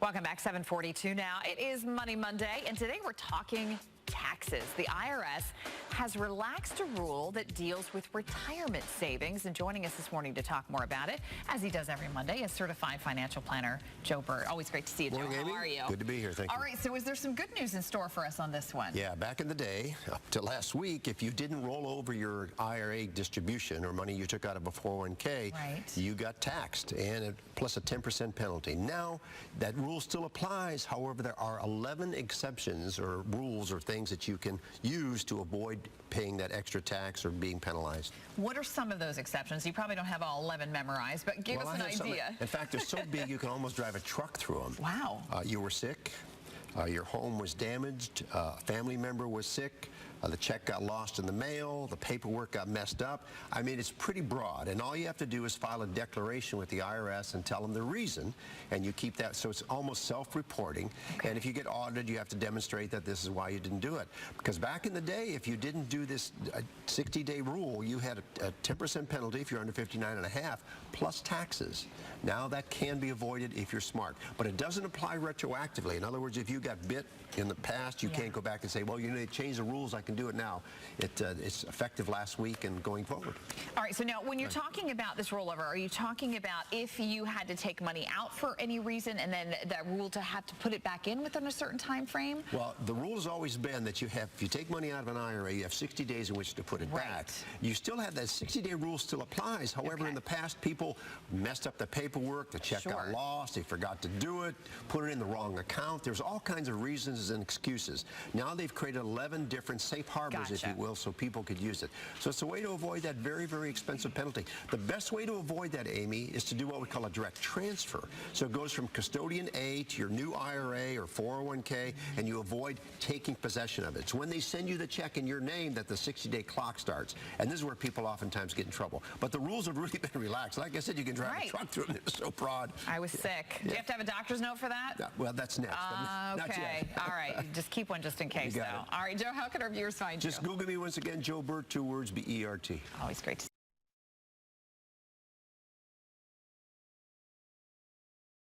Welcome back, 7:42 now. It is Money Monday, and today we're talking taxes. The IRS has relaxed a rule that deals with retirement savings, and joining us this morning to talk more about it, as he does every Monday, is Certified Financial Planner Joe Bert. Always great to see you, Joe. Morning, Amy. How are you? Good to be here, thank you. All right, so is there some good news in store for us on this one? Yeah, back in the day, up to last week, if you didn't roll over your IRA distribution or money you took out of a 401k, you got taxed, and plus a 10% penalty. Now, that rule still applies. However, there are 11 exceptions or rules or things that you can use to avoid paying that extra tax or being penalized. What are some of those exceptions? You probably don't have all 11 memorized, but give us an idea. In fact, they're so big you can almost drive a truck through them. Wow. You were sick, your home was damaged, a family member was sick, the check got lost in the mail, the paperwork got messed up. I mean, it's pretty broad, and all you have to do is file a declaration with the IRS and tell them the reason, and you keep that, so it's almost self-reporting. Okay. And if you get audited, you have to demonstrate that this is why you didn't do it. Because back in the day, if you didn't do this 60-day rule, you had a 10% penalty if you're under 59.5, plus taxes. Now that can be avoided if you're smart, but it doesn't apply retroactively. In other words, if you got bit in the past, you can't go back and say, well, you know, they changed the rules, I can do it now. It's effective last week and going forward. All right, so now when you're talking about this rollover, are you talking about if you had to take money out for any reason and then that rule to have to put it back in within a certain time frame? Well, the rule has always been that you have, if you take money out of an IRA, you have 60 days in which to put it back. You still have that 60-day rule still applies. However, in the past, people messed up the paperwork, the check got lost, they forgot to do it, put it in the wrong account. There's all kinds of reasons and excuses. Now they've created 11 different safe harbors, if you will, so people could use it. So it's a way to avoid that very, very expensive penalty. The best way to avoid that, Amy, is to do what we call a direct transfer. So it goes from custodian A to your new IRA or 401k, and you avoid taking possession of it. It's when they send you the check in your name that the 60-day clock starts. And this is where people oftentimes get in trouble. But the rules have really been relaxed. Like I said, you can drive a truck through them. It's so broad. I was sick. Do you have to have a doctor's note for that? Well, that's next. Okay. All right. Just keep one just in case, though. All right, Joe, how can our viewers find you? Just Google me once again, Joe Bert, 2 words, B-E-R-T. Always great to see you.